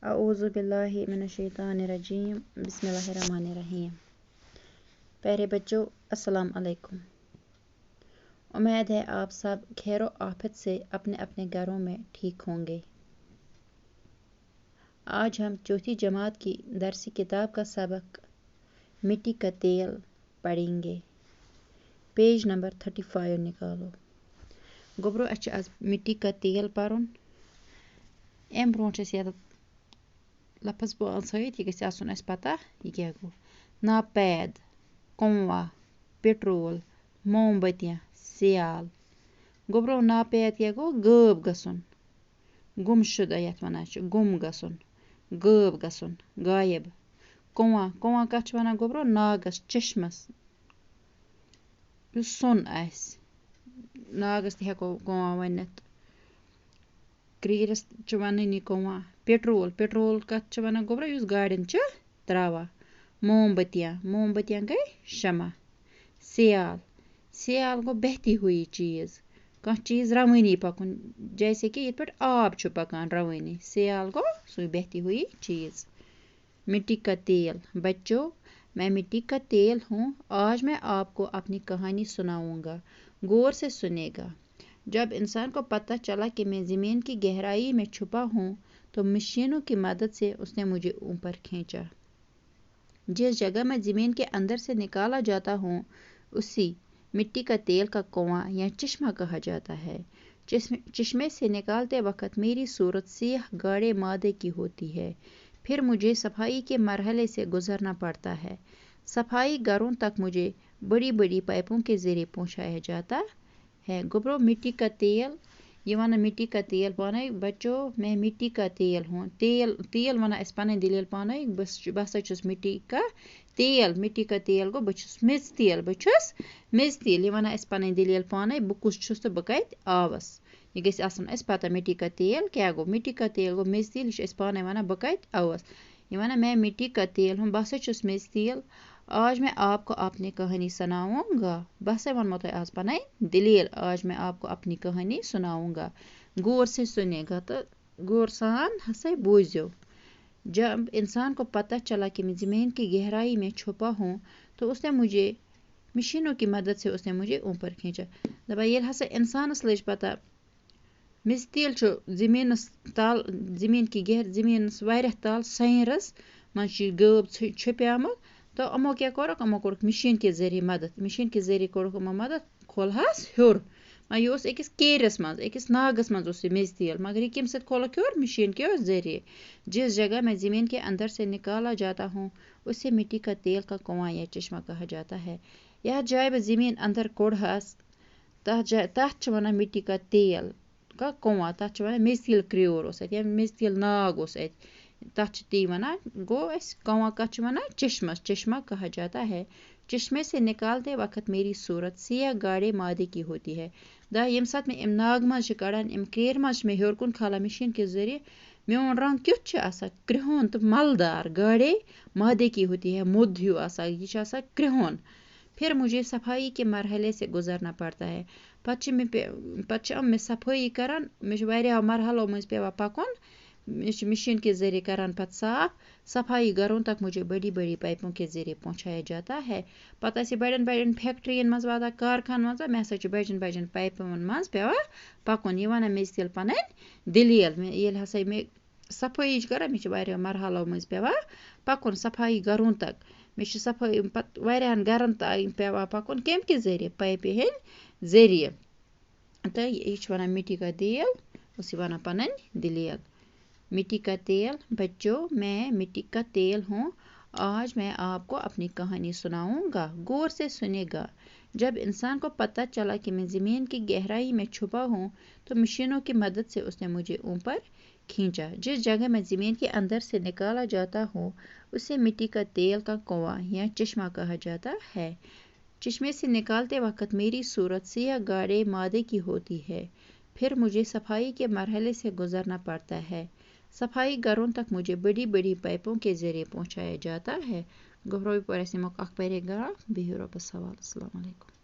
औज़ु बिल्लाहि मिनश्शैतानिर्रजीम बिस्मिल्लाहिर्रहमानिर्रहीम। प्यारे बच्चों, अस्सलाम अलैकुम। उम्मीद है आप सब खैरो आफत से अपने अपने घरों में ठीक होंगे। आज हम चौथी जमात की दरसी किताब का सबक मिट्टी का तेल पढ़ेंगे। पेज नंबर 35 निकालो। गोबरो आज मिट्टी का तेल पढ़ुन। एम ब्रोट लफज पांच यह गसन पता यह क्या गो। नापैद, कुआं, पेट्रोल, मोमबत्तियाँ, सियाल। गोबरो नापैद क्या गो, गैब गसन, गुमशुदा यथ वन गुम गसन, गैब गसन, गायब। कुआं, कुआं कत वन गोबरो, नागस, चश्मस सुन आस, नागस हेको कुआं वनित। क्रीरस वन कुआं। पेट्रोल, पेट्रोल कत वन गोबरो युस गाड़िन त्रावान। मोमबत्तियाँ, मोमबत्तियाँ गई शमा। सियाल, सियाल गो बहती हुई चीज़, कह चीज़ रवानी पकुन, जैसे कि ये आब पकान रवानी। सियाल गो सु बहती हुई चीज़। मिट्टी का तेल। बच्चों, मैं मिट्टी का तेल हूँ। आज मैं आपको अपनी कहानी सुनाऊंगा, गौर से सुनेगा। जब इंसान को पता चला कि मैं ज़मीन की गहराई में छुपा हूँ, तो मशीनों की मदद से उसने मुझे ऊपर खींचा। जिस जगह मैं ज़मीन के अंदर से निकाला जाता हूँ, उसी मिट्टी का तेल का कुआं या चश्मा कहा जाता है। चश्मे से निकालते वक्त मेरी सूरत सियाह गाढ़े मादे की होती है। फिर मुझे सफाई के मरहले से गुजरना पड़ता है। सफाई घरों तक मुझे बड़ी बड़ी पाइपों के ज़रिए पहुँचाया जाता है। गोबरो मिट्टी का तेल, ये वन मिट्टी का तेल पाने। बच्चों, मैं मिट्टी का तेल हूँ। तेल तेल वन पन दलील पाने। बस मिट्टी का तेल। मिट्टी का तेल गो बस मेज तेल, बस मेज तेल। ये वन पन दलील पाने, बह कुस तो बह कत आवस। यह गस पता मिट्टी का तेल क्या गो। मिट्टी का तेल गो मेज तेल। यह पाने वन बह कत आवस। ये वन मैं मिट्टी का तेल हूँ, बस मेज तेल। आज मैं आपको अपनी कहानी सुनाऊंगा। बस वनमो तो आज पन दलील। आज मैं आपको अपनी कहानी सुनाऊंगा, गौर से सुनेगा तो गौर सान हंसे बूझो। जब इंसान को पता चला कि मैं ज़मीन की गहराई में छुपा हूँ, तो उसने मुझे मशीनों की मदद से उसने मुझे ऊपर खींचा। दबा ये हसा इंसानस लज पता मिस तेल ज़मीन तल, ज़मीन की ज़मीन वारिया तल सैरस मन गैब छुप्यामत। तो अमो क्या कोरक, अमो कोरक मशीन के ज़रिए मदद। मशीन के ज़रिए कोरक अमो मदद, खोलहस हर। यह अकिस केरस मज, अकिस नागस मज मेज तेल, मगर यह कम खोलक हर, मशीन के ज़रिए। जिस जगह मैं ज़मीन के अंदर से निकाला जाता हूँ, उसे मिट्टी का तेल का कुआं या चश्मा कहा जाता है। यह जाए बह ज़मीन अंदर कोड़हस, तथ वन मिट्टी का तेल का कुआं, तथ वन मेज तेल क्रियोर या मेज तेल नाग तथ ती वनान। गो कुआं कत वन चश्मस, चश्मा कहा जाता है। चश्मे से निकालते वक्त मेरी सूरत सिया गाढ़े मादे की होती है। यम सात में नाग मज कड़ान, क्रेर मज में हेर कुन खाला मशीन के ज़रिए, मोन रंग क्युत क्रिहोन तो मलदार गाढ़े मादे की होती है। मुद हूँ यह क्रिहोन। फिर मुझे सफाई के मरहले से गुजरना पड़ता है। पत मे सफाई करान, मे वारिया मरहलों मज पेवा पकुन। मशीन के ज़रिए करान पत साफ। सफाई घरों तक मुझे बड़ी बड़ी पाइपों के ज़रिए पहुँचाया जाता है। पता बड़न बड़न फैक्ट्रियन मज वाता, कारखान मज मे बजन बजन पाइपन मज पेवा पकुन। यह वन मेज तेल पन दलील। ये हसा मे सफाई कर, मे वारिया मरहलों मज पेवा पकुन सफाई घरों तक। मे सफाई पत वारियान घरन तक पेवा पकुन कम के ज़रिए, पाइपे हंद ज़रिए। तो यह वन मिट्टी का तेल, उस वन पन दलील। मिट्टी का तेल। बच्चों, मैं मिट्टी का तेल हूँ। आज मैं आपको अपनी कहानी सुनाऊंगा, गौर से सुनेगा। जब इंसान को पता चला कि मैं ज़मीन की गहराई में छुपा हूँ, तो मशीनों की मदद से उसने मुझे ऊपर खींचा। जिस जगह मैं ज़मीन के अंदर से निकाला जाता हूँ, उसे मिट्टी का तेल का कुआं या चश्मा कहा जाता है। चश्मे से निकालते वक्त मेरी सूरत सिया गाढ़े मादे की होती है। फिर मुझे सफाई के मरहले से गुजरना पड़ता है। सफाई घरों तक मुझे बड़ी बड़ी पाइपों के ज़रिए पहुँचाया जाता है। गहरोई पर ऐसे मौका पड़ेगा। बिहुर बस सवाल। अस्सलाम वालेकुम।